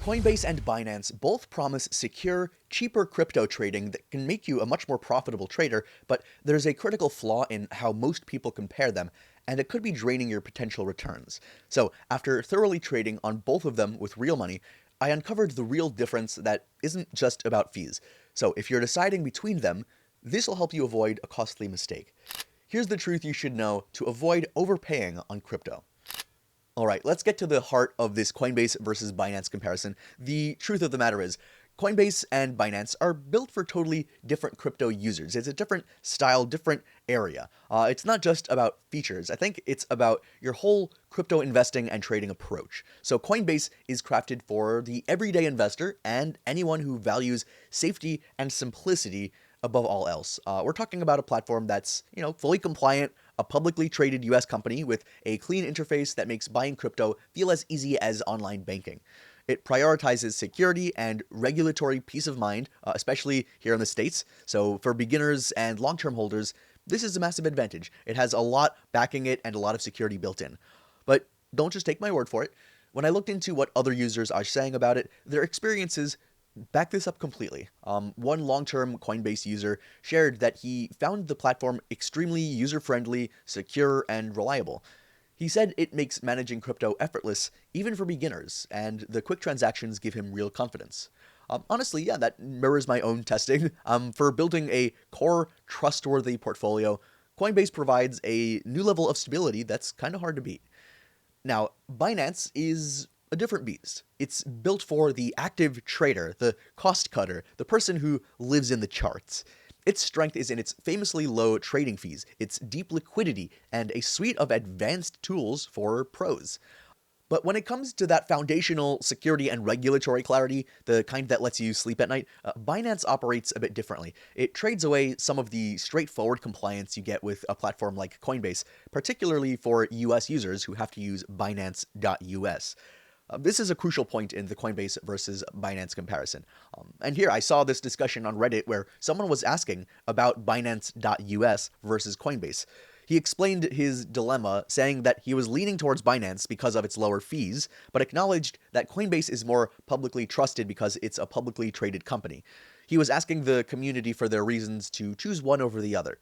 Coinbase and Binance both promise secure, cheaper crypto trading that can make you a much more profitable trader, but there's a critical flaw in how most people compare them, and it could be draining your potential returns. So, after thoroughly trading on both of them with real money, I uncovered the real difference that isn't just about fees. So, if you're deciding between them, this will help you avoid a costly mistake. Here's the truth you should know to avoid overpaying on crypto. All right, let's get to the heart of this Coinbase versus Binance comparison. The truth of the matter is, Coinbase and Binance are built for totally different crypto users. It's a different style, different area. It's not just about features. I think it's about your whole crypto investing and trading approach. So Coinbase is crafted for the everyday investor and anyone who values safety and simplicity above all else. We're talking about a platform that's, fully compliant, a publicly traded US company with a clean interface that makes buying crypto feel as easy as online banking. It prioritizes security and regulatory peace of mind, especially here in the States. So for beginners and long-term holders, this is a massive advantage. It has a lot backing it and a lot of security built in. But don't just take my word for it. When I looked into what other users are saying about it, their experiences back this up completely. One long-term Coinbase user shared that he found the platform extremely user-friendly, secure, and reliable. He said it makes managing crypto effortless, even for beginners, and the quick transactions give him real confidence. Honestly, yeah, that mirrors my own testing. For building a core, trustworthy portfolio, Coinbase provides a new level of stability that's kind of hard to beat. Now, Binance is a different beast. It's built for the active trader, the cost cutter, the person who lives in the charts. Its strength is in its famously low trading fees, its deep liquidity, and a suite of advanced tools for pros. But when it comes to that foundational security and regulatory clarity, the kind that lets you sleep at night, Binance operates a bit differently. It trades away some of the straightforward compliance you get with a platform like Coinbase, particularly for US users who have to use Binance.us. This is a crucial point in the Coinbase versus Binance comparison. And here I saw this discussion on Reddit where someone was asking about Binance.us versus Coinbase. He explained his dilemma, saying that he was leaning towards Binance because of its lower fees, but acknowledged that Coinbase is more publicly trusted because it's a publicly traded company. He was asking the community for their reasons to choose one over the other.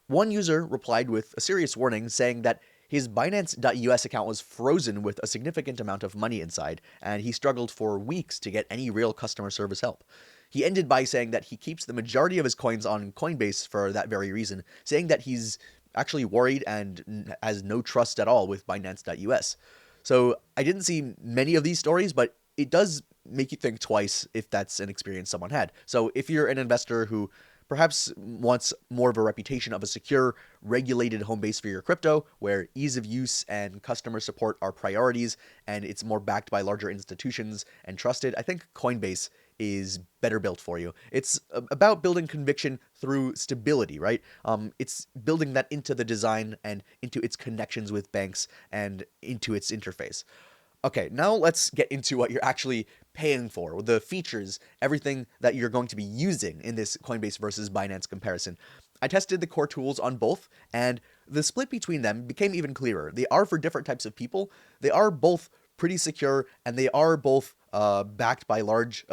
One user replied with a serious warning, saying that his Binance.us account was frozen with a significant amount of money inside, and he struggled for weeks to get any real customer service help. He ended by saying that he keeps the majority of his coins on Coinbase for that very reason, saying that he's actually worried and has no trust at all with Binance.us. So I didn't see many of these stories, but it does make you think twice if that's an experience someone had. So if you're an investor who perhaps wants more of a reputation of a secure, regulated home base for your crypto, where ease of use and customer support are priorities, and it's more backed by larger institutions and trusted, I think Coinbase is better built for you. It's about building conviction through stability, right? It's building that into the design and into its connections with banks and into its interface. Okay, now let's get into what you're actually paying for, the features, everything that you're going to be using in this Coinbase versus Binance comparison. I tested the core tools on both, and the split between them became even clearer. They are for different types of people. They are both pretty secure, and they are both backed by large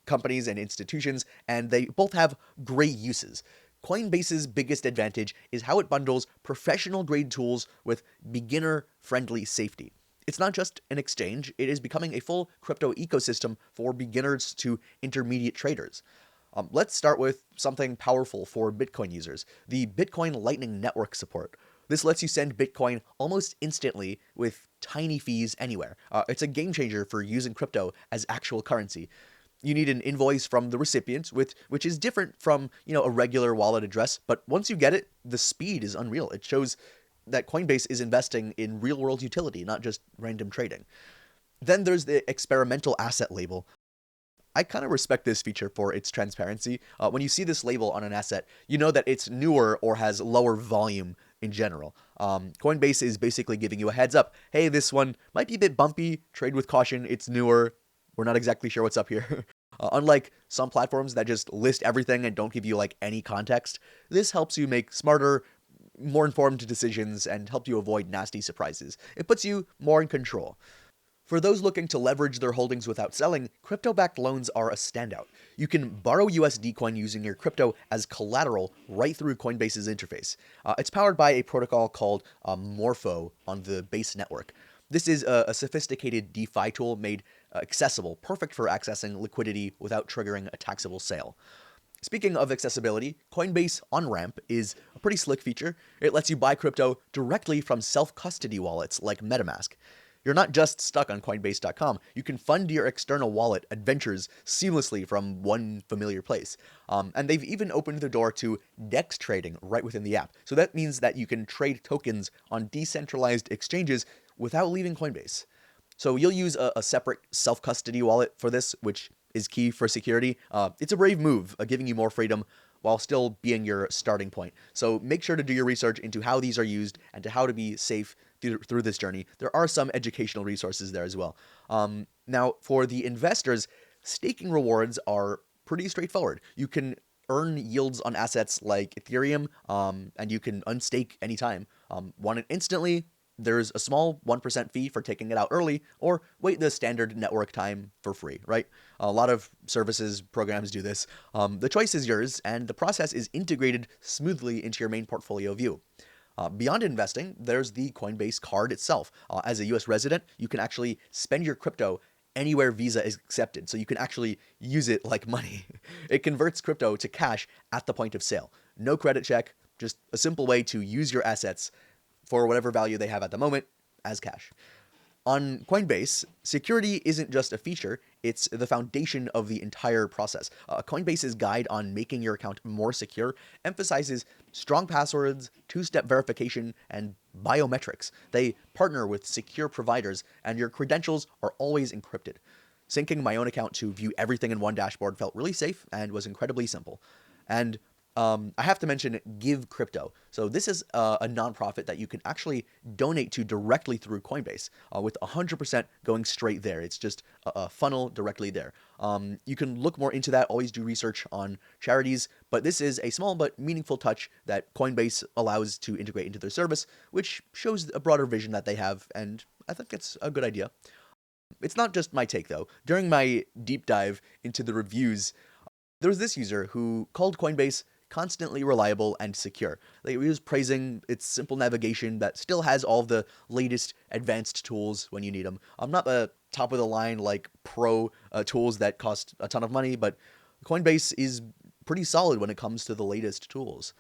companies and institutions, and they both have great uses. Coinbase's biggest advantage is how it bundles professional grade tools with beginner friendly safety. It's not just an exchange, it is becoming a full crypto ecosystem for beginners to intermediate traders. Let's start with something powerful for Bitcoin users, the Bitcoin Lightning Network support. This lets you send Bitcoin almost instantly with tiny fees anywhere. It's a game changer for using crypto as actual currency. You need an invoice from the recipient, which is different from a regular wallet address, but once you get it, the speed is unreal. It shows that Coinbase is investing in real world utility, not just random trading. Then there's the experimental asset label. I kind of respect this feature for its transparency. When you see this label on an asset, you know that it's newer or has lower volume in general. Coinbase is basically giving you a heads up. Hey, this one might be a bit bumpy. Trade with caution. It's newer. We're not exactly sure what's up here. Unlike some platforms that just list everything and don't give you any context, this helps you make smarter, more informed decisions and help you avoid nasty surprises. It puts you more in control. For those looking to leverage their holdings without selling, crypto-backed loans are a standout. You can borrow USD coin using your crypto as collateral right through Coinbase's interface. It's powered by a protocol called Morpho on the Base network. This is a sophisticated DeFi tool made accessible, perfect for accessing liquidity without triggering a taxable sale. Speaking of accessibility, Coinbase On-Ramp is a pretty slick feature. It lets you buy crypto directly from self-custody wallets like MetaMask. You're not just stuck on Coinbase.com. You can fund your external wallet adventures seamlessly from one familiar place. And they've even opened the door to DEX trading right within the app. So that means that you can trade tokens on decentralized exchanges without leaving Coinbase. So you'll use a separate self-custody wallet for this, which is key for security. It's a brave move, giving you more freedom while still being your starting point. So make sure to do your research into how these are used and to how to be safe through this journey. There are some educational resources there as well. Now, for the investors, staking rewards are pretty straightforward. You can earn yields on assets like Ethereum, and you can unstake anytime. Want it instantly? There's a small 1% fee for taking it out early, or wait the standard network time for free, right? A lot of services, programs do this. The choice is yours, and the process is integrated smoothly into your main portfolio view. Beyond investing, there's the Coinbase card itself. As a US resident, you can actually spend your crypto anywhere Visa is accepted, so you can actually use it like money. It converts crypto to cash at the point of sale. No credit check, just a simple way to use your assets for whatever value they have at the moment as cash. On Coinbase, security isn't just a feature, it's the foundation of the entire process. Coinbase's guide on making your account more secure emphasizes strong passwords, two-step verification, and biometrics. They partner with secure providers, and your credentials are always encrypted. Syncing my own account to view everything in one dashboard felt really safe and was incredibly simple. And I have to mention Give Crypto. So this is a nonprofit that you can actually donate to directly through Coinbase, with 100% going straight there. It's just a funnel directly there. You can look more into that, always do research on charities, but this is a small but meaningful touch that Coinbase allows to integrate into their service, which shows a broader vision that they have, and I think it's a good idea. It's not just my take, though. During my deep dive into the reviews, there was this user who called Coinbase constantly reliable and secure. He was praising its simple navigation that still has all of the latest advanced tools when you need them. I'm not the top of the line like pro tools that cost a ton of money, but Coinbase is pretty solid when it comes to the latest tools.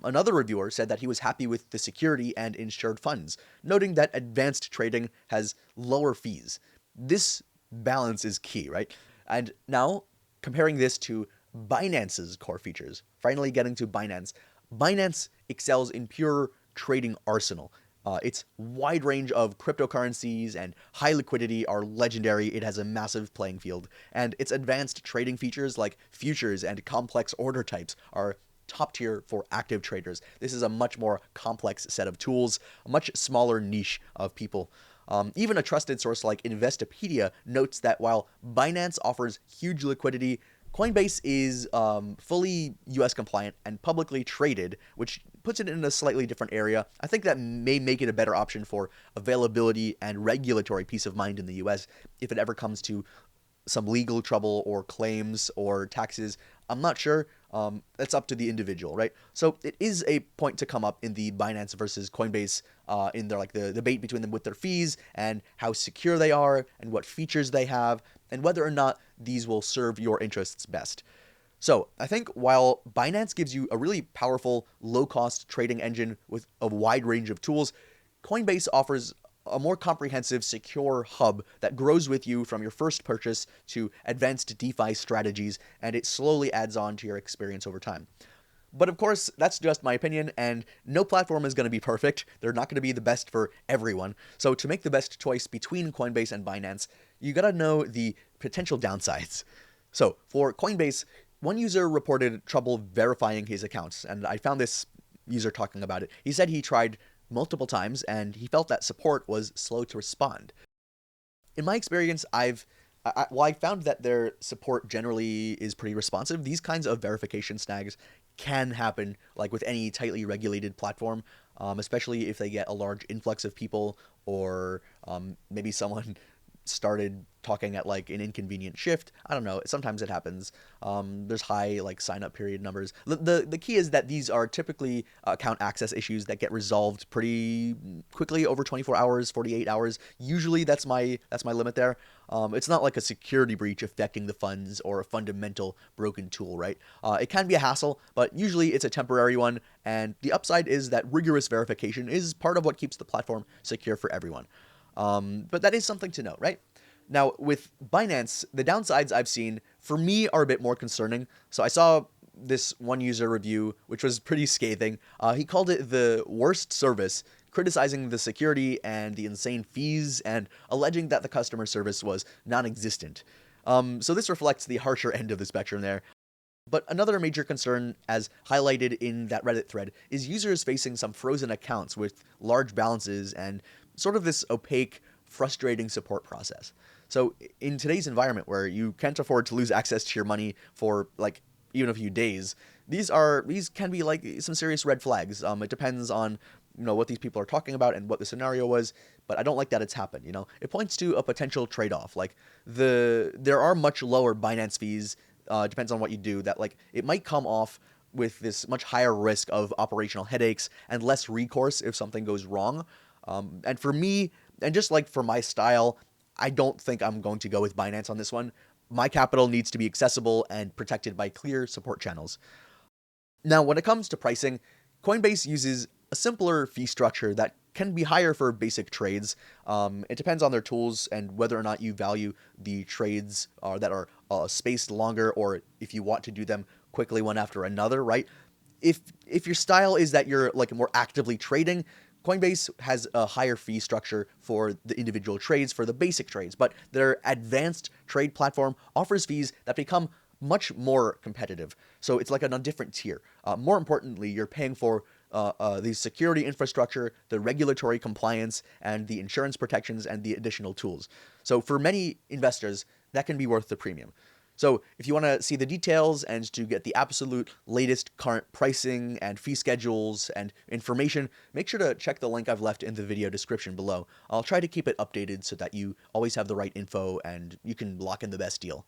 Another reviewer said that he was happy with the security and insured funds, noting that advanced trading has lower fees. This balance is key, right? And now, comparing this to Binance's core features, finally getting to Binance. Binance excels in pure trading arsenal. Its wide range of cryptocurrencies and high liquidity are legendary. It has a massive playing field, and its advanced trading features like futures and complex order types are top tier for active traders. This is a much more complex set of tools, a much smaller niche of people. Even a trusted source like Investopedia notes that while Binance offers huge liquidity, Coinbase is fully US compliant and publicly traded, which puts it in a slightly different area. I think that may make it a better option for availability and regulatory peace of mind in the US if it ever comes to some legal trouble or claims or taxes. I'm not sure. That's up to the individual, right? So it is a point to come up in the Binance versus Coinbase, in their the debate between them with their fees and how secure they are and what features they have and whether or not these will serve your interests best. So I think while Binance gives you a really powerful, low-cost trading engine with a wide range of tools, Coinbase offers a more comprehensive, secure hub that grows with you from your first purchase to advanced DeFi strategies, and it slowly adds on to your experience over time. But of course, that's just my opinion, and no platform is going to be perfect. They're not going to be the best for everyone. So to make the best choice between Coinbase and Binance, you got to know the potential downsides. So for Coinbase, one user reported trouble verifying his accounts, and I found this user talking about it. He said he tried multiple times and he felt that support was slow to respond. In my experience, I found that their support generally is pretty responsive. These kinds of verification snags can happen like with any tightly regulated platform, especially if they get a large influx of people or maybe someone started talking at like an inconvenient shift. I don't know. Sometimes it happens. There's high like sign up period numbers. The key is that these are typically account access issues that get resolved pretty quickly over 24 hours, 48 hours. Usually that's my limit there. It's not like a security breach affecting the funds or a fundamental broken tool, right? It can be a hassle, but usually it's a temporary one. And the upside is that rigorous verification is part of what keeps the platform secure for everyone. But that is something to note, right? Now, with Binance, the downsides I've seen for me are a bit more concerning. So I saw this one user review, which was pretty scathing. He called it the worst service, criticizing the security and the insane fees and alleging that the customer service was non existent. So this reflects the harsher end of the spectrum there. But another major concern, as highlighted in that Reddit thread, is users facing some frozen accounts with large balances and sort of this opaque, frustrating support process. So in today's environment where you can't afford to lose access to your money for like even a few days, these can be like some serious red flags. It depends on what these people are talking about and what the scenario was, but I don't like that it's happened. It points to a potential trade-off. Like there are much lower Binance fees. Depends on what you do. That like it might come off with this much higher risk of operational headaches and less recourse if something goes wrong. And for me, and just like for my style, I don't think I'm going to go with Binance on this one. My capital needs to be accessible and protected by clear support channels. Now, when it comes to pricing, Coinbase uses a simpler fee structure that can be higher for basic trades. It depends on their tools and whether or not you value the trades that are spaced longer, or if you want to do them quickly one after another, right? If your style is that you're like more actively trading, Coinbase has a higher fee structure for the individual trades, for the basic trades, but their advanced trade platform offers fees that become much more competitive. So it's like on a different tier. More importantly, you're paying for the security infrastructure, the regulatory compliance, and the insurance protections and the additional tools. So for many investors, that can be worth the premium. So if you want to see the details and to get the absolute latest current pricing and fee schedules and information, make sure to check the link I've left in the video description below. I'll try to keep it updated so that you always have the right info and you can lock in the best deal.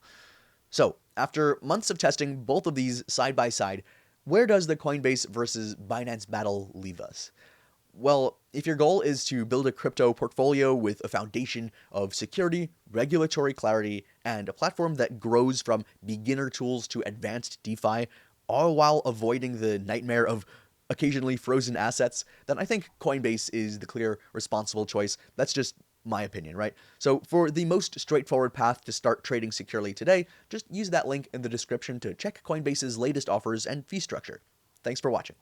So, after months of testing both of these side by side, where does the Coinbase versus Binance battle leave us? Well, if your goal is to build a crypto portfolio with a foundation of security, regulatory clarity, and a platform that grows from beginner tools to advanced DeFi, all while avoiding the nightmare of occasionally frozen assets, then I think Coinbase is the clear, responsible choice. That's just my opinion, right? So for the most straightforward path to start trading securely today, just use that link in the description to check Coinbase's latest offers and fee structure. Thanks for watching.